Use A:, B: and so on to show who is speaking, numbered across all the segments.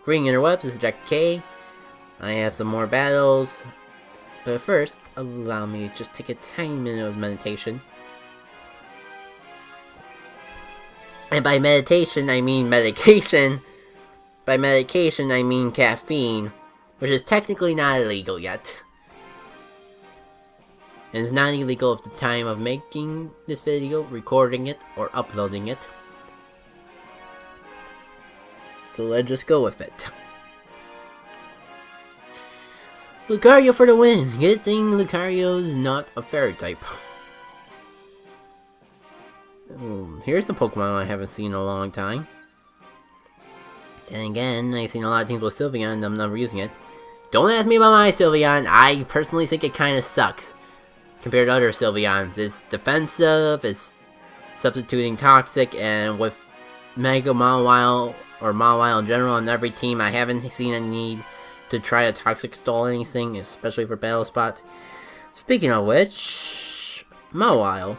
A: Green Interwebs, this is Jack K. I have some more battles. But first, allow me to just take a tiny minute of meditation. And by meditation, I mean medication. By medication, I mean caffeine, which is technically not illegal yet. And it's not illegal at the time of making this video, recording it, or uploading it. So let's just go with it. Lucario for the win! Good thing Lucario is not a fairy type. Here's a Pokemon I haven't seen in a long time. And again, I've seen a lot of teams with Sylveon and I'm never using it. Don't ask me about my Sylveon, I personally think it kinda sucks. Compared to other Sylveons. It's defensive, it's substituting Toxic, and with Mega Mawile, or Mawile in general on every team, I haven't seen a need to try a Toxic stall anything, especially for Battle Spot. Speaking of which, Mawile.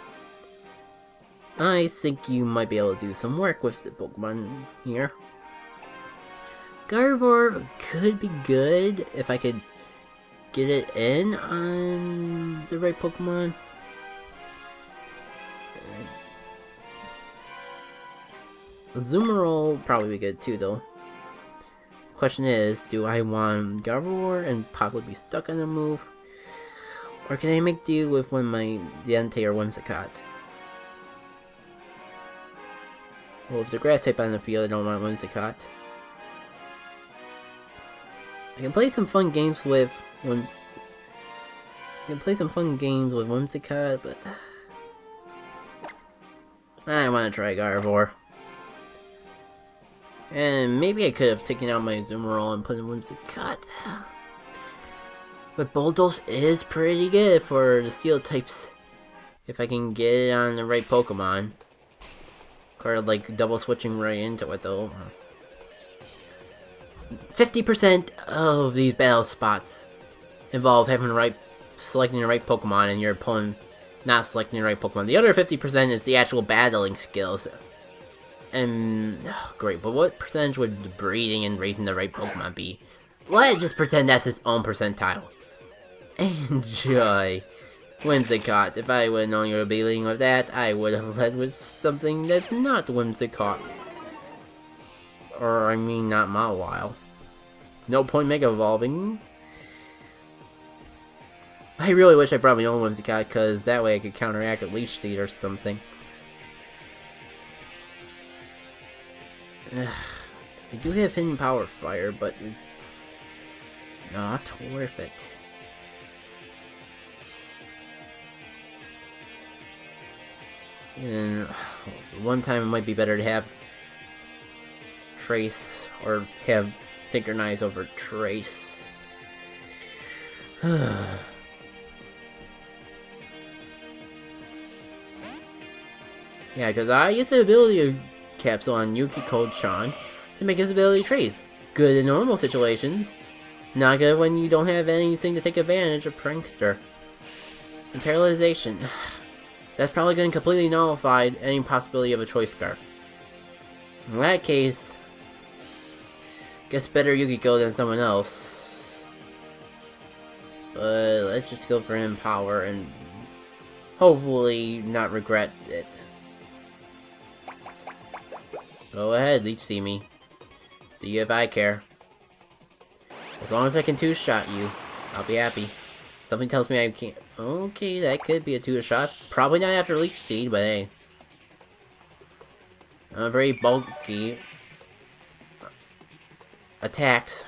A: I think you might be able to do some work with the Pokemon here. Gardevoir could be good if I could get it in on the right Pokemon. Azumarill probably be good too though. Question is, do I want Gardevoir and possibly be stuck on a move? Or can I make do with one of my Diente or Whimsicott? Well, if the grass type on the field, I don't want Whimsicott. I can play some fun games with Whimsicott, but I want to try Gardevoir. And maybe I could have taken out my Azumarill and put in Whimsicott. But Bulldoze is pretty good for the steel types. If I can get it on the right Pokemon. Or like double switching right into it though. 50% of these battle spots involve selecting the right Pokemon and your opponent not selecting the right Pokemon. The other 50% is the actual battling skills. And great, but what percentage would the breeding and raising the right Pokemon be? Let's just pretend that's its own percentile. Enjoy. Whimsicott. If I would have known you would be leading with that, I would have led with something that's not Whimsicott. Or, I mean, not Mawile. No point Mega Evolving. I really wish I brought my own Whimsicott, because that way I could counteract a Leech Seed or something. I do have Hidden Power Fire, but it's not worth it. And one time it might be better to have Trace, or have Synchronize over Trace. Yeah, because I use the ability capsule on Yuki Cold Sean to make his ability Trace. Good in normal situations. Not good when you don't have anything to take advantage of Prankster. And Paralyzation. That's probably going to completely nullify any possibility of a Choice Scarf. In that case, guess better Yukiko than someone else. But let's just go for Empower and hopefully not regret it. Go ahead, Leech Seed me. See if I care. As long as I can two-shot you, I'll be happy. Something tells me I can't. Okay, that could be a two-shot. Probably not after Leech Seed, but hey. Very bulky attacks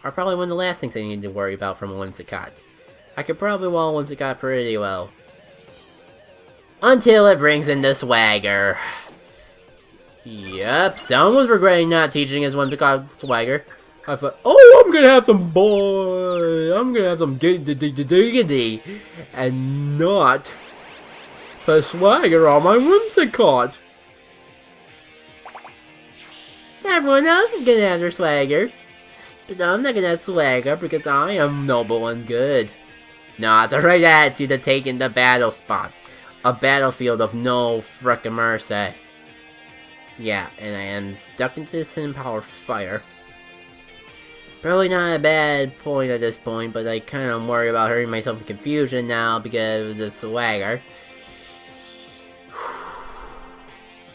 A: are probably one of the last things I need to worry about from a Whimsicott. I could probably wall Whimsicott pretty well. Until it brings in the Swagger. Yep, someone was regretting not teaching his Whimsicott Swagger. I thought, oh, I'm gonna have some diggity, and not the Swagger on my Whimsicott. Everyone else is gonna have their Swaggers, but I'm not gonna have Swagger because I am noble and good. Not the right attitude to take in the battle spot. A battlefield of no frickin' mercy. Yeah, and I am stuck into this Hidden Power Fire. Probably not a bad point at this point, but I kind of worry about hurting myself in confusion now because of the swagger.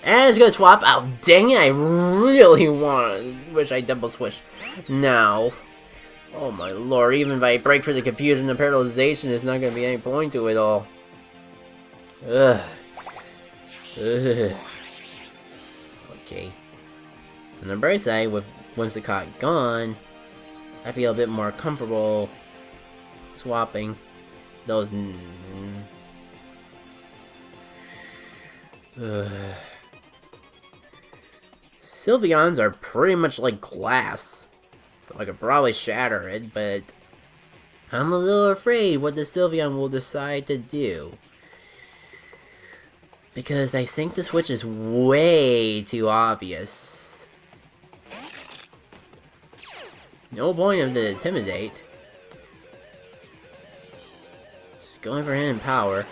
A: And it's gonna swap. Oh, dang it, I really wish I double switched now. Oh my lord, even if I break for the confusion and paralyzation, there's not gonna be any point to it all. Ugh. Ugh. Okay. On the bright side, with Whimsicott gone, I feel a bit more comfortable swapping those. Sylveons are pretty much like glass, so I could probably shatter it, but I'm a little afraid what the Sylveon will decide to do. Because I think the switch is way too obvious. No point of the Intimidate. Just going for Hidden Power.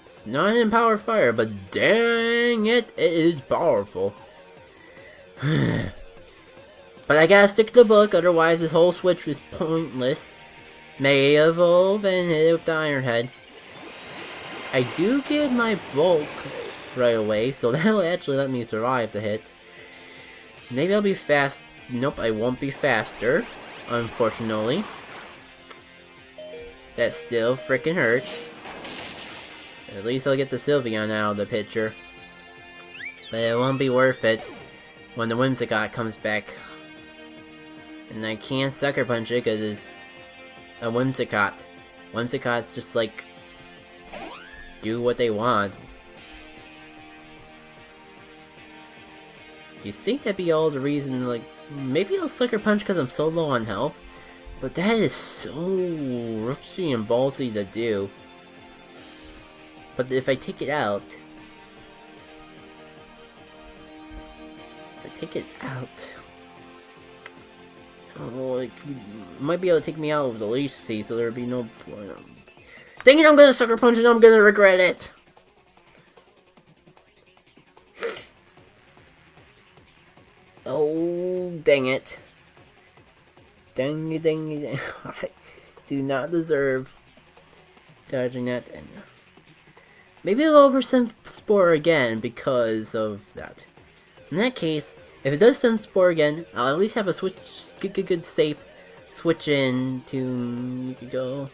A: It's not an Empower Fire, but dang it, it is powerful. But I gotta stick to the book, otherwise this whole switch is pointless. May evolve and hit it with the Iron Head. I do get my bulk right away, so that'll actually let me survive the hit. Maybe I'll be fast. Nope, I won't be faster, unfortunately. That still freaking hurts. At least I'll get the Sylveon out of the picture. But it won't be worth it when the Whimsicott comes back. And I can't Sucker Punch it because it's a Whimsicott. Whimsicott's just like, do what they want. You think that'd be all the reason, like, maybe I'll Sucker Punch because I'm so low on health, but that is so risky and ballsy to do. But if I take it out, oh, it might be able to take me out with the Leech Seed, so there'd be no point. Dang it, I'm gonna Sucker Punch and I'm gonna regret it! Oh, dang it. Dang it, dang it, dang it. I do not deserve dodging that. And maybe I'll go over some Spore again because of that. In that case, if it does send Spore again, I'll at least have a good safe switch in to Yukiko.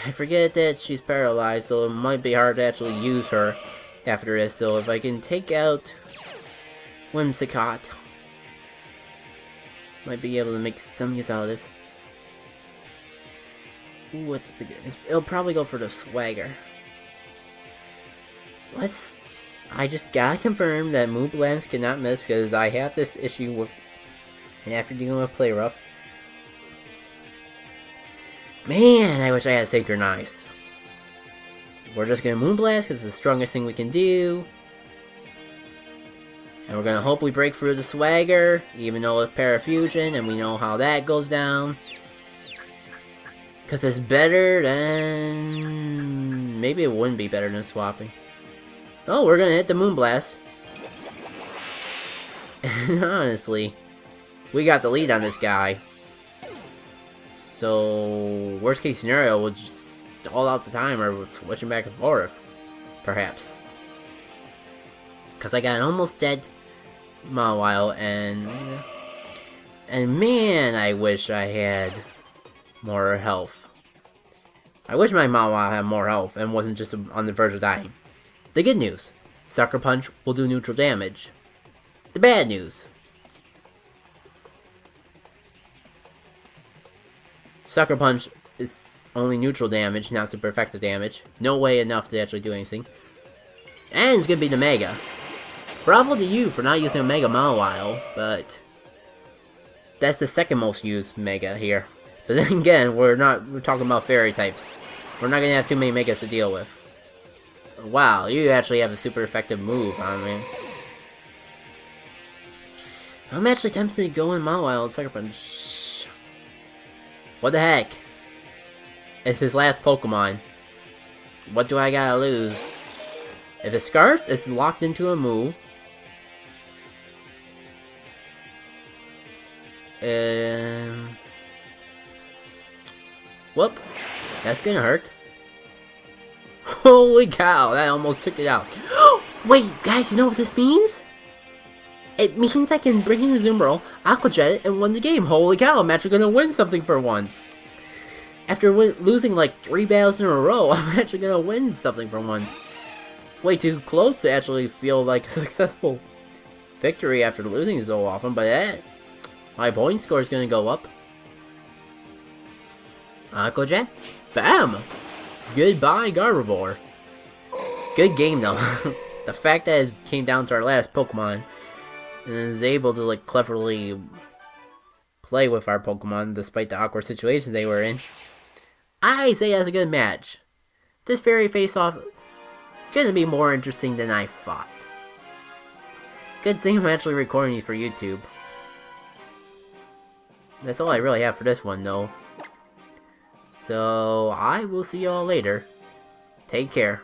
A: I forget that she's paralyzed, so it might be hard to actually use her after this. So if I can take out Whimsicott, might be able to make some use out of this. Ooh, what's the good? It'll probably go for the Swagger. I just gotta confirm that Moonblast cannot miss because I have this issue with, and after dealing with Play Rough. Man, I wish I had Synchronized. We're just gonna Moonblast because it's the strongest thing we can do. And we're gonna hope we break through the Swagger, even though it's Parafusion, and we know how that goes down. Because it's better than... maybe it wouldn't be better than swapping. Oh, we're gonna hit the Moonblast. And honestly, we got the lead on this guy. So, worst case scenario, we'll just stall out the timer with switching back and forth. Perhaps. Because I got an almost dead Mawile, and man, I wish I had more health. I wish my Mawile had more health and wasn't just on the verge of dying. The good news, Sucker Punch will do neutral damage. The bad news, Sucker Punch is only neutral damage, not super effective damage. No way enough to actually do anything. And it's gonna be the Mega. Bravo to you for not using a Mega Mawile, but that's the second most used Mega here. But then again, we're talking about Fairy types. We're not gonna have too many Megas to deal with. Wow, you actually have a super effective move on me. I'm actually tempted to go in Mawile and Sucker Punch. What the heck? It's his last Pokemon. What do I gotta lose? If it's Scarfed, it's locked into a move. Whoop. That's gonna hurt. Holy cow, that almost took it out. Wait, guys, you know what this means? It means I can bring in the Zoombro, Aqua Jet it, and win the game. Holy cow, I'm actually gonna win something for once. After losing like 3 battles in a row, I'm actually gonna win something for once. Way too close to actually feel like a successful victory after losing so often, but my point score is gonna go up. Aqua Jet, bam! Goodbye, Gardevoir. Good game though. The fact that it came down to our last Pokemon and is able to like cleverly play with our Pokemon despite the awkward situations they were in, I say that's a good match. This fairy face-off gonna be more interesting than I thought. Good thing I'm actually recording these for YouTube. That's all I really have for this one though. So I will see y'all later. Take care.